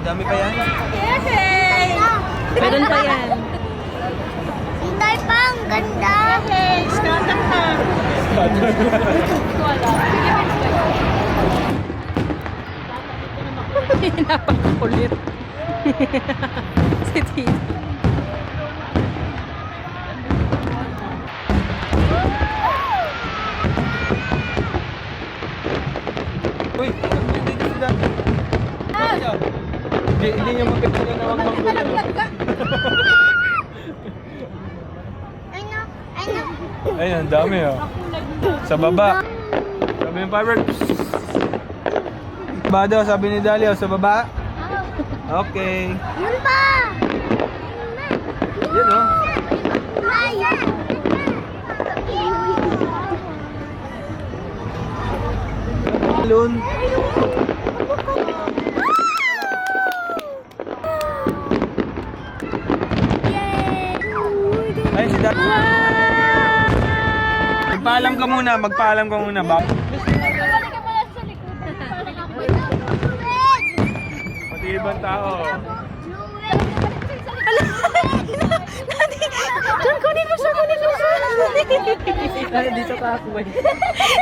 Dami pa yan? Hey! Meron pa yan. Hintay pa, ang ganda. Hey, skatak na. Napakakulit. Si Tito. Uy! Hindi niya magkakita na wag magkulang. Ano? Ano? Ayun, ang dami oh. Sa baba. Sabi ng fireworks. Baba daw, sabi ni Dalia, sa baba. Okay. Yun pa! Yun oh. Ayan! Balloon. Ayun si Dalia. Magpaalam ka muna, magpaalam ka muna. Pati ibang tao. Diyan, kunin mo siya, kunin mo siya. Ay, dito ka ako eh.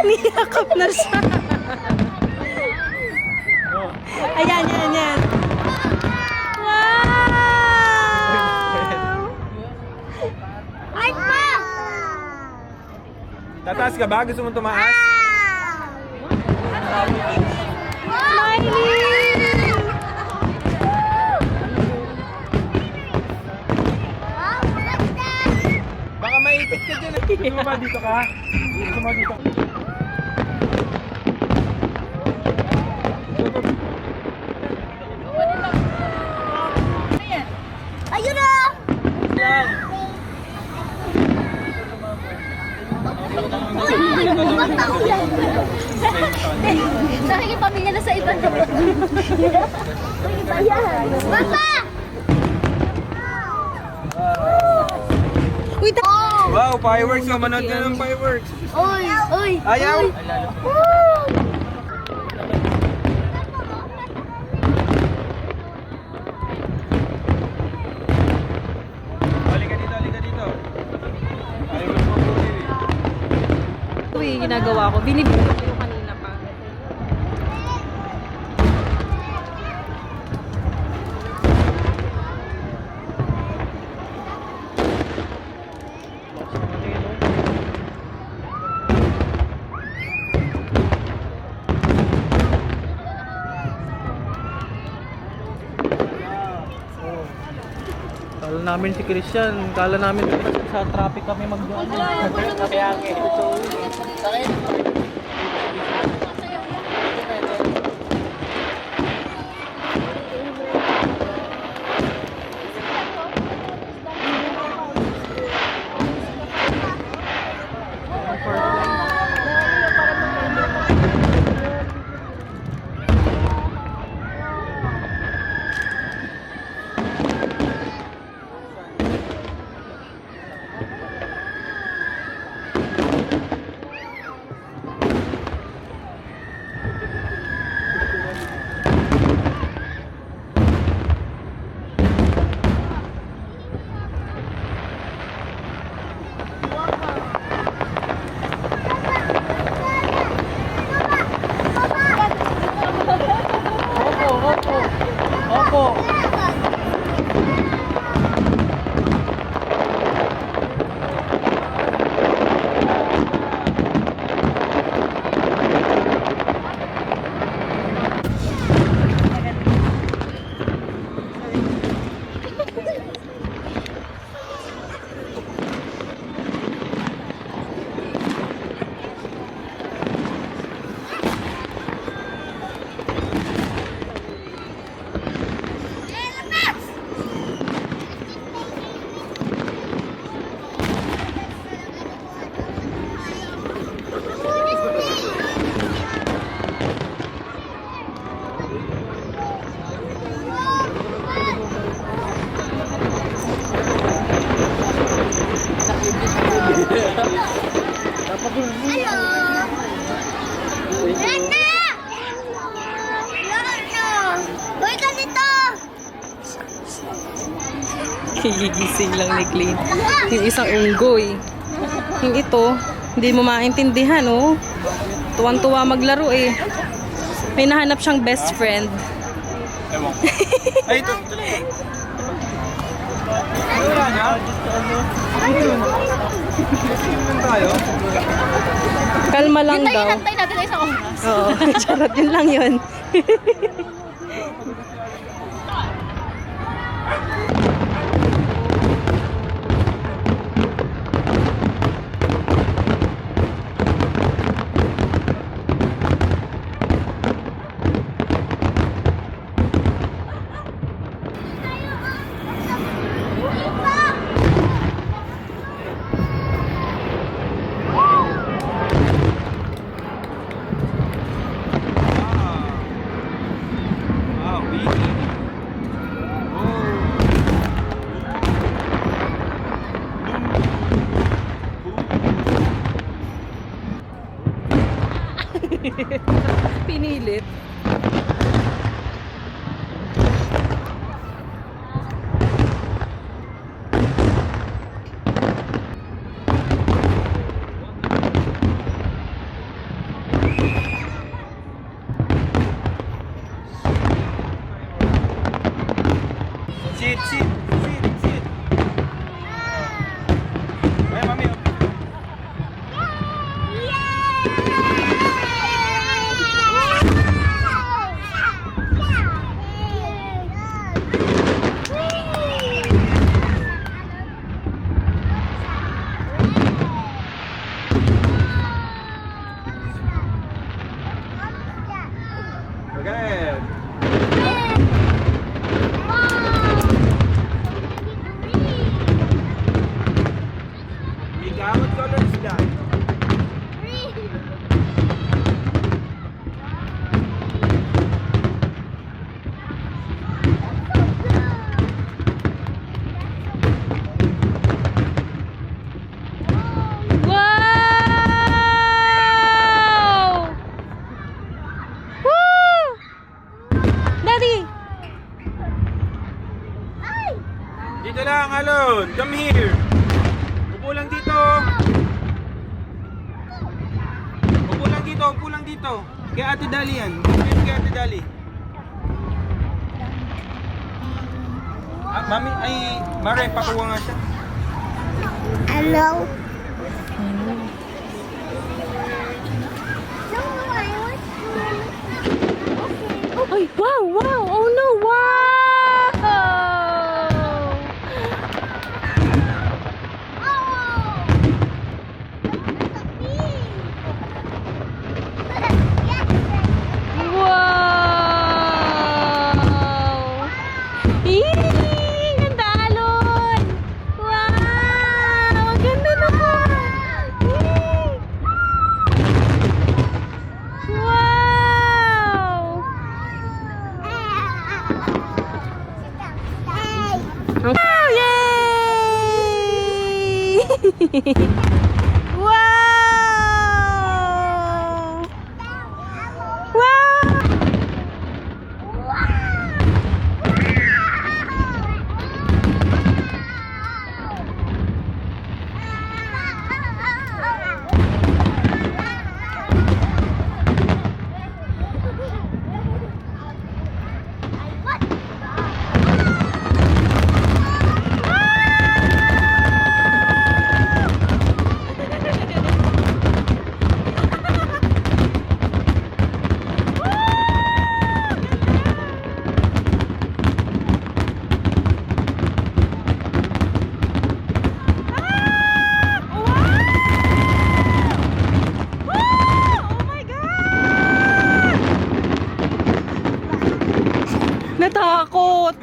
Niyakap na siya. Ayan, yan, yan. Wow! Ay pa! Tataas ka ba? Gusto mo tumaas? Baka maipit ka dyan. Gusto mo ba dito ka? Gusto mo dito? Ayun na! Yan. Ibang tao yan. Nakikipamilya na sa ibang tao. Iba yan. Papa! Uy, Wow, fireworks! Oh, manood ka ng fireworks! Oy! Oy! Ayaw! Halika dito, halika dito. Fireworks mo po, baby. uy, ginagawa ko. Binibigyan ko yung kanina pa. Kala namin si Christian, kala namin sa traffic kami mag-ano. Kaya Gigising lang ni Clayton. Yung isang unggoy. Yung ito, hindi mo maintindihan, oh. Tuwang-tuwa maglaro, eh. May nahanap siyang best friend. Ewan ko. Ay, ito. Wala na. Tingnan tayo. Kalma lang Yun na daw. inantay natin na isang oras. Oo, charot. Yun lang yun. Ah, wiki. Pinilit. Sit, sit, sit, sit. Ay, mami. Okay. Ikaw, what color is that? Wow! Woo! Daddy! Dito lang, Alon. Come here. Upo lang dito. Upo lang dito, upo lang dito. Kay Ate Dali yan. Upo kay Ate Dali. Ah, mami, ay, Mare, pakuha nga siya. Hello? Ay, wow, wow! Oh no, wow! Wow! Eee! Ganda, Alon! Wow! Ang ganda naman! Eee! Wow! Wow! Yay! Wow! Wow! Natakot!